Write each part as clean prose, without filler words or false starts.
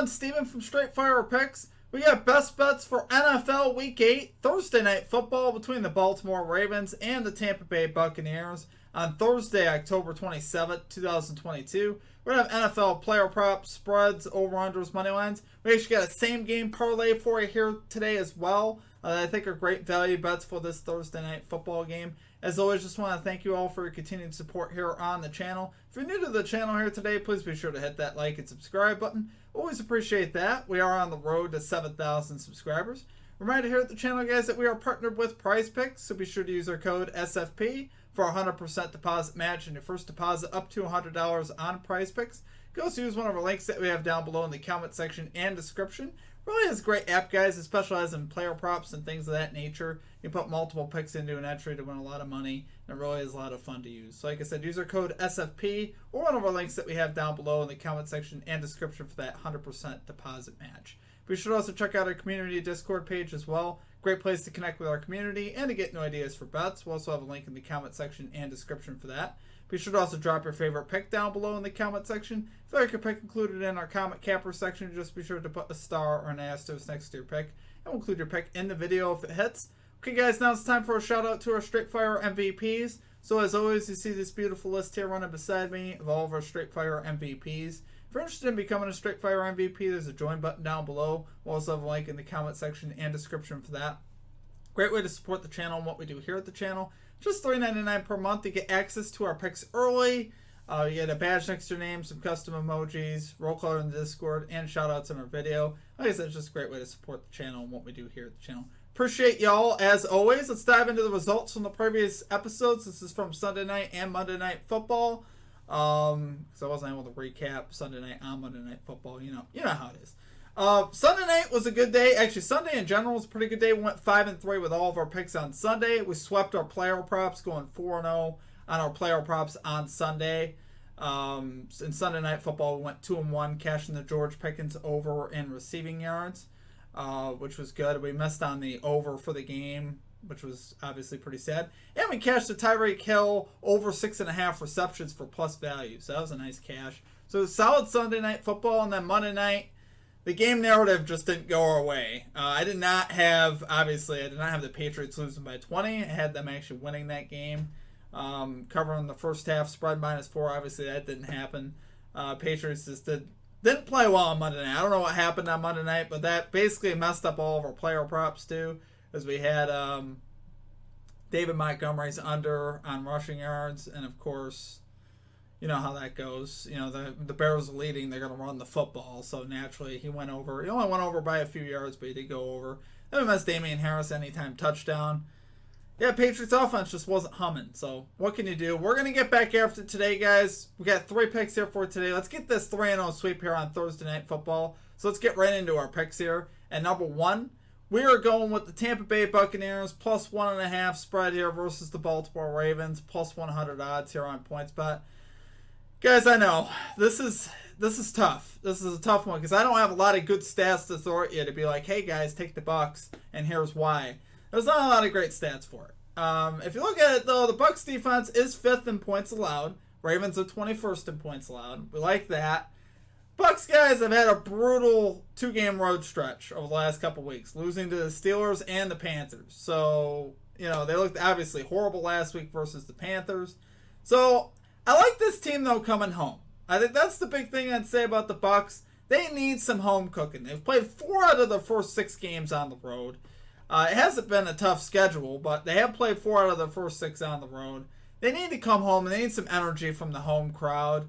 everyone, Steven from Straight Fire Picks. We got best bets for NFL Week 8, Thursday Night Football between the Baltimore Ravens and the Tampa Bay Buccaneers on Thursday, October 27th, 2022. We're going to have NFL player props, spreads, over-unders, money lines. We actually got a same-game parlay for you here today as well. I think are great value bets for this Thursday Night Football game. As always, just want to thank you all for your continued support here on the channel. If you're new to the channel here today, please be sure to hit that like and subscribe button. Always appreciate that. We are on the road to 7,000 subscribers. Reminder here at the channel, guys, that we are partnered with Prize Picks, so be sure to use our code SFP for a 100% deposit match and your first deposit up to $100 on Prize Picks. You can also use one of our links that we have down below in the comment section and description. Really is a great app, guys. It specializes in player props and things of that nature. You can put multiple picks into an entry to win a lot of money. And it really is a lot of fun to use. So like I said, use our code SFP or one of our links that we have down below in the comment section and description for that 100% deposit match. Be sure to also check out our community Discord page as well. Great place to connect with our community and to get new ideas for bets. We'll also have a link in the comment section and description for that. Be sure to also drop your favorite pick down below in the comment section. If you like your pick included in our comment capper section, just be sure to put a star or an asterisk next to your pick. And we'll include your pick in the video if it hits. Okay guys, now it's time for a shout out to our Straight Fire MVPs. So as always, you see this beautiful list here running beside me of all of our Straight Fire MVPs. If you're interested in becoming a Straight Fire MVP, there's a join button down below. We'll also have a link in the comment section and description for that. Great way to support the channel and what we do here at the channel. Just $3.99 per month to get access to our picks early. You get a badge next to your name, some custom emojis, roll call in the Discord, and shout outs in our video. Like I said, it's just a great way to support the channel and what we do here at the channel. Appreciate y'all as always. Let's dive into the results from the previous episodes. This is from Sunday night and Monday night football. Because I wasn't able to recap Sunday night on Monday night football. You know how it is. Sunday night was a good day. Actually, Sunday in general was a pretty good day. We went 5-3 with all of our picks on Sunday. We swept our player props, going 4-0 on our player props on Sunday. In Sunday night football, we went 2-1, cashing the George Pickens over in receiving yards, which was good. We missed on the over for the game, which was obviously pretty sad. And we cashed the Tyreek Hill over 6.5 receptions for plus value. So that was a nice cash. So it was solid Sunday night football, and then Monday night, the game narrative just didn't go our way. I did not have the Patriots losing by 20. I had them actually winning that game. Covering the first half, spread -4. Obviously, that didn't happen. Patriots just didn't play well on Monday night. I don't know what happened on Monday night, but that basically messed up all of our player props too, as we had David Montgomery's under on rushing yards, and of course, you know how that goes. You know, the Bears are leading. They're going to run the football. So naturally, he went over. He only went over by a few yards, but he did go over. Then we missed Damian Harris anytime touchdown. Yeah, Patriots offense just wasn't humming. So what can you do? We're going to get back after today, guys. We got 3 picks here for today. Let's get this 3-0 sweep here on Thursday Night Football. So let's get right into our picks here. And number 1, we are going with the Tampa Bay Buccaneers plus 1.5 spread here versus the Baltimore Ravens plus 100 odds here on PointsBet. Guys, I know this is tough. This is a tough one because I don't have a lot of good stats to throw at you to be like, hey guys, take the Bucs, and here's why. There's not a lot of great stats for it. If you look at it though, the Bucs defense is 5th in points allowed. Ravens are 21st in points allowed. We like that. Bucs guys have had a brutal 2-game road stretch over the last couple weeks, losing to the Steelers and the Panthers. So they looked obviously horrible last week versus the Panthers. So I like this team, though, coming home. I think that's the big thing I'd say about the Bucs. They need some home cooking. They've played 4 out of the first 6 games on the road. It hasn't been a tough schedule, but they have played 4 out of the first 6 on the road. They need to come home, and they need some energy from the home crowd.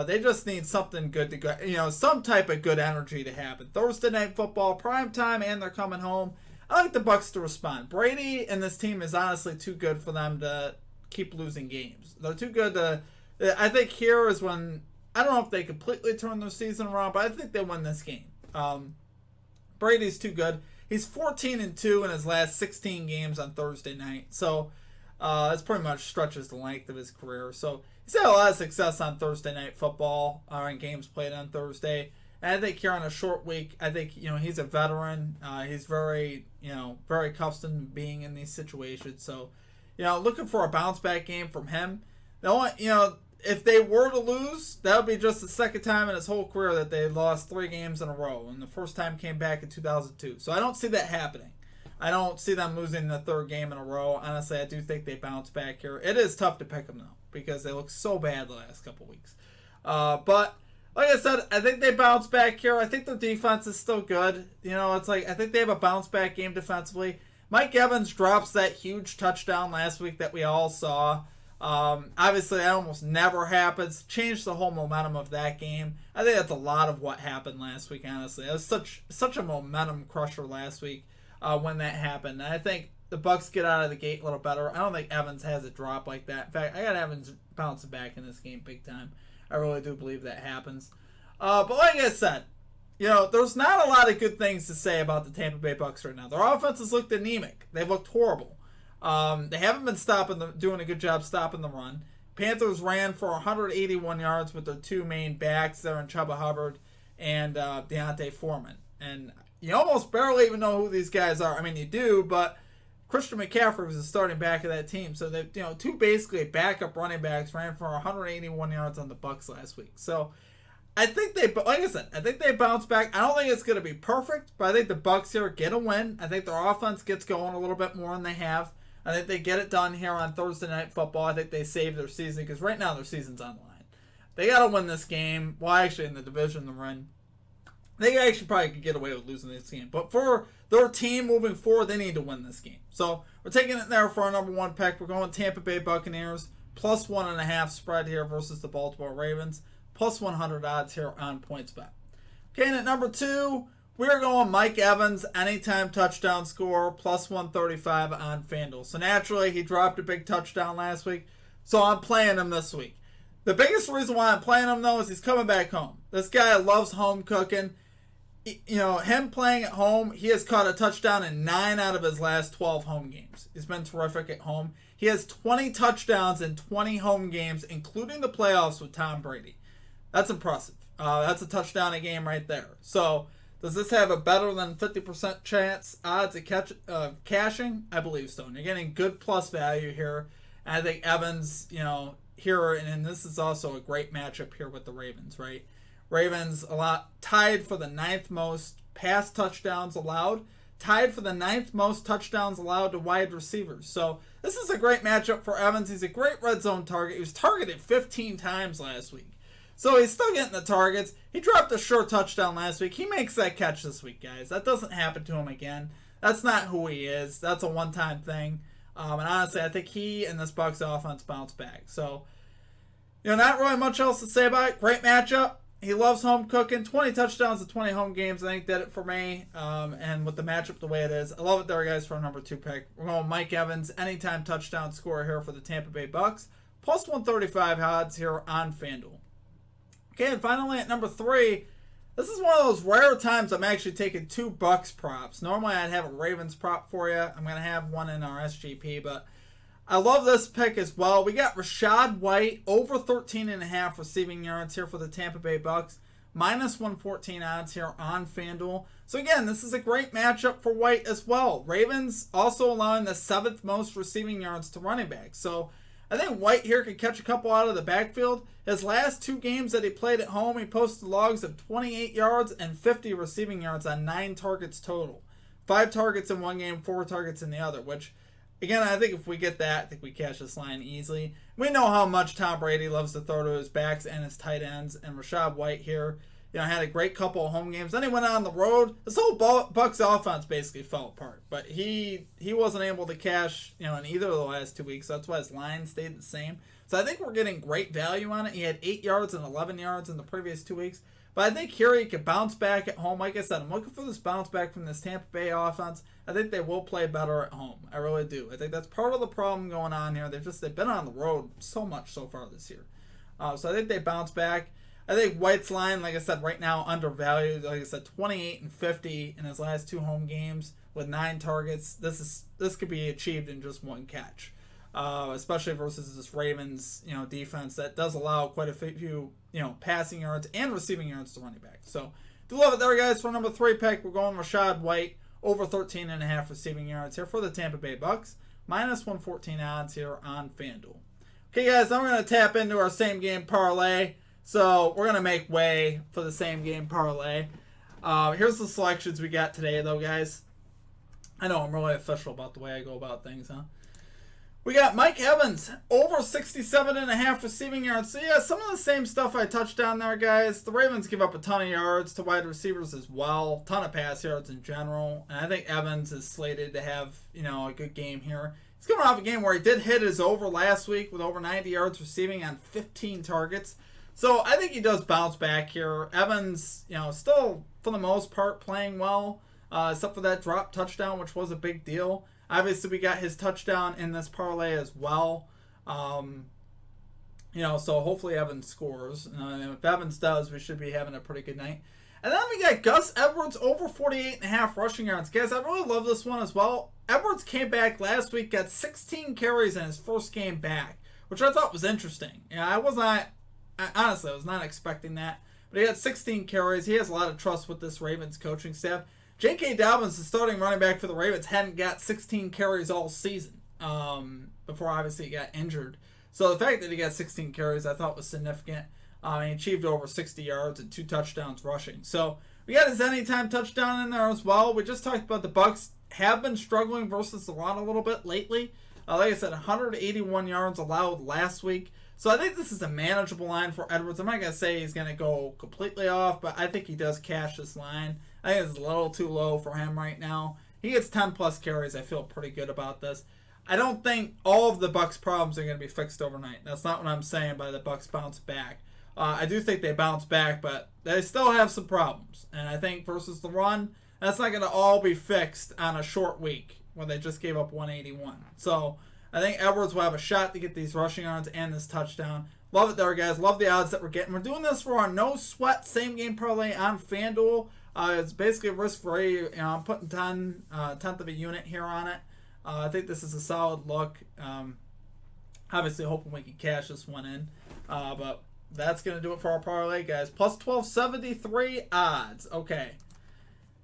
They just need something good to go, some type of good energy to happen. Thursday Night Football, prime time, and they're coming home. I like the Bucs to respond. Brady and this team is honestly too good for them to keep losing games. They're too good to. I think here is when, I don't know if they completely turn their season around, but I think they win this game. Brady's too good. He's 14-2 in his last 16 games on Thursday night, so that's pretty much stretches the length of his career. So he's had a lot of success on Thursday Night Football, in games played on Thursday. And I think here on a short week, I think he's a veteran. He's very very accustomed to being in these situations. So looking for a bounce back game from him. if they were to lose, that would be just the second time in his whole career that they lost 3 games in a row. And the first time came back in 2002. So I don't see that happening. I don't see them losing the 3rd game in a row. Honestly, I do think they bounce back here. It is tough to pick them, though, because they look so bad the last couple weeks. But like I said, I think they bounce back here. I think their defense is still good. It's like I think they have a bounce back game defensively. Mike Evans drops that huge touchdown last week that we all saw. Obviously, that almost never happens. Changed the whole momentum of that game. I think that's a lot of what happened last week, honestly. It was such a momentum crusher last week when that happened. And I think the Bucs get out of the gate a little better. I don't think Evans has a drop like that. In fact, I got Evans bouncing back in this game big time. I really do believe that happens. But like I said, there's not a lot of good things to say about the Tampa Bay Bucs right now. Their offense has looked anemic. They've looked horrible. They haven't been doing a good job stopping the run. Panthers ran for 181 yards with their 2 main backs there in Chuba Hubbard and Deontay Foreman. And you almost barely even know who these guys are. I mean, you do, but Christian McCaffrey was the starting back of that team. So they, 2 basically backup running backs ran for 181 yards on the Bucs last week. So I think like I said, I think they bounce back. I don't think it's going to be perfect, but I think the Bucs here get a win. I think their offense gets going a little bit more than they have. I think they get it done here on Thursday Night Football. I think they save their season because right now their season's on the line. They got to win this game. Well, actually, in the division they're in, they actually probably could get away with losing this game. But for their team moving forward, they need to win this game. So we're taking it there for our number 1 pick. We're going Tampa Bay Buccaneers plus 1.5 spread here versus the Baltimore Ravens. Plus 100 odds here on PointsBet. Okay, and at number 2, we're going Mike Evans, anytime touchdown score, plus 135 on FanDuel. So naturally, he dropped a big touchdown last week, so I'm playing him this week. The biggest reason why I'm playing him, though, is he's coming back home. This guy loves home cooking. Him playing at home, he has caught a touchdown in 9 out of his last 12 home games. He's been terrific at home. He has 20 touchdowns in 20 home games, including the playoffs with Tom Brady. That's impressive. That's a touchdown a game right there. So, does this have a better than 50% chance odds of cashing? I believe so. And you're getting good plus value here. And I think Evans, here, and this is also a great matchup here with the Ravens, right? Ravens tied for the 9th most pass touchdowns allowed, tied for the 9th most touchdowns allowed to wide receivers. So this is a great matchup for Evans. He's a great red zone target. He was targeted 15 times last week. So he's still getting the targets. He dropped a short touchdown last week. He makes that catch this week, guys. That doesn't happen to him again. That's not who he is. That's a one-time thing. And honestly, I think he and this Bucs offense bounce back. So, not really much else to say about it. Great matchup. He loves home cooking. 20 touchdowns in 20 home games. I think did it for me. And with the matchup the way it is, I love it there, guys, for a number 2 pick. We're going Mike Evans, anytime touchdown scorer here for the Tampa Bay Bucs. Plus 135 odds here on FanDuel. Okay, and finally at number 3, this is one of those rare times I'm actually taking 2 Bucs props. Normally I'd have a Ravens prop for you. I'm going to have one in our SGP, but I love this pick as well. We got Rachaad White over 13.5 receiving yards here for the Tampa Bay Bucs. Minus 114 odds here on FanDuel. So again, this is a great matchup for White as well. Ravens also allowing the 7th most receiving yards to running backs. So I think White here could catch a couple out of the backfield. His last 2 games that he played at home, he posted logs of 28 yards and 50 receiving yards on 9 targets total. 5 targets in one game, 4 targets in the other, which, again, I think if we get that, I think we cash this line easily. We know how much Tom Brady loves to throw to his backs and his tight ends, and Rachaad White here, had a great couple of home games. Then he went on the road. This whole Bucs offense basically fell apart, but he wasn't able to cash, in either of the last 2 weeks. So that's why his line stayed the same. So I think we're getting great value on it. He had 8 yards and 11 yards in the previous 2 weeks. But I think here he could bounce back at home. Like I said, I'm looking for this bounce back from this Tampa Bay offense. I think they will play better at home. I really do. I think that's part of the problem going on here. They've been on the road so much so far this year. So I think they bounce back. I think White's line, like I said, right now undervalued. Like I said, 28 and 50 in his last 2 home games with 9 targets. This could be achieved in just 1 catch, especially versus this Ravens defense that does allow quite a few passing yards and receiving yards to running back. So do love it there, guys. For number 3 pick, we're going Rachaad White over 13.5 receiving yards here for the Tampa Bay Bucs. Minus 114 odds here on FanDuel. Okay, guys, now we're going to tap into our same game parlay. So we're going to make way for the same game parlay. Here's the selections we got today, though, guys. I know I'm really official about the way I go about things, huh? We got Mike Evans, over 67.5 receiving yards. So, yeah, some of the same stuff I touched on there, guys. The Ravens give up a ton of yards to wide receivers as well. Ton of pass yards in general. And I think Evans is slated to have, a good game here. He's coming off a game where he did hit his over last week with over 90 yards receiving on 15 targets. So, I think he does bounce back here. Evans, still, for the most part, playing well. Except for that drop touchdown, which was a big deal. Obviously, we got his touchdown in this parlay as well. So hopefully Evans scores. If Evans does, we should be having a pretty good night. And then we got Gus Edwards over 48.5 rushing yards. Guys, I really love this one as well. Edwards came back last week, got 16 carries in his first game back, which I thought was interesting. Honestly, I was not expecting that. But he had 16 carries. He has a lot of trust with this Ravens coaching staff. J.K. Dobbins, the starting running back for the Ravens, hadn't got 16 carries all season before obviously he got injured. So the fact that he got 16 carries I thought was significant. He achieved over 60 yards and 2 touchdowns rushing. So we got his anytime touchdown in there as well. We just talked about the Bucs have been struggling versus the run a little bit lately. Like I said, 181 yards allowed last week. So I think this is a manageable line for Edwards. I'm not going to say he's going to go completely off, but I think he does cash this line. I think it's a little too low for him right now. He gets 10-plus carries. I feel pretty good about this. I don't think all of the Bucs' problems are going to be fixed overnight. That's not what I'm saying by the Bucs bounce back. I do think they bounce back, but they still have some problems. And I think versus the run, that's not going to all be fixed on a short week when they just gave up 181. So I think Edwards will have a shot to get these rushing yards and this touchdown. Love it there, guys. Love the odds that we're getting. We're doing this for our no sweat same game parlay on FanDuel. It's basically risk free. I'm putting tenth of a unit here on it. I think this is a solid look. Obviously, hoping we can cash this one in. But that's going to do it for our parlay, guys. Plus 1273 odds. Okay.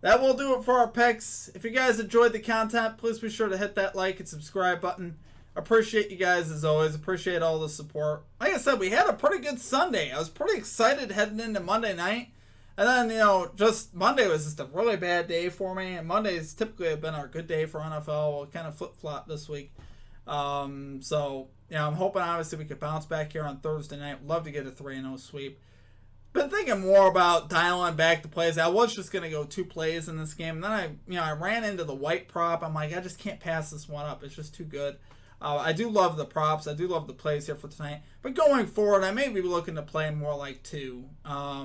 That will do it for our picks. If you guys enjoyed the content, please be sure to hit that like and subscribe button. Appreciate you guys as always. Appreciate all the support. Like I said, we had a pretty good Sunday. I was pretty excited heading into Monday night. And then, just Monday was just a really bad day for me. And Mondays typically have been our good day for NFL. We'll kind of flip-flop this week. I'm hoping obviously we could bounce back here on Thursday night. Love to get a 3-0 sweep. Been thinking more about dialing back the plays. I was just going to go 2 plays in this game. And then I ran into the white prop. I'm like, I just can't pass this one up. It's just too good. I do love the props. I do love the plays here for tonight. But going forward, I may be looking to play more like 2.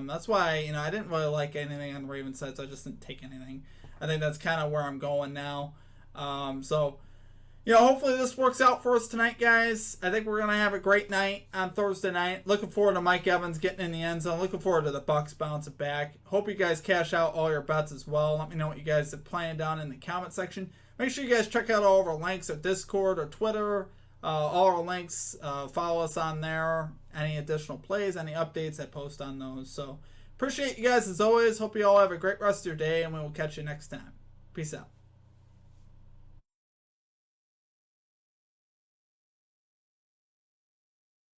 That's why, I didn't really like anything on the Ravens side, so I just didn't take anything. I think that's kind of where I'm going now. Hopefully this works out for us tonight, guys. I think we're going to have a great night on Thursday night. Looking forward to Mike Evans getting in the end zone. Looking forward to the Bucs bouncing back. Hope you guys cash out all your bets as well. Let me know what you guys are playing down in the comment section. Make sure you guys check out all of our links at Discord or Twitter. All our links. Follow us on there. Any additional plays, any updates, I post on those. So appreciate you guys as always. Hope you all have a great rest of your day, and we will catch you next time. Peace out.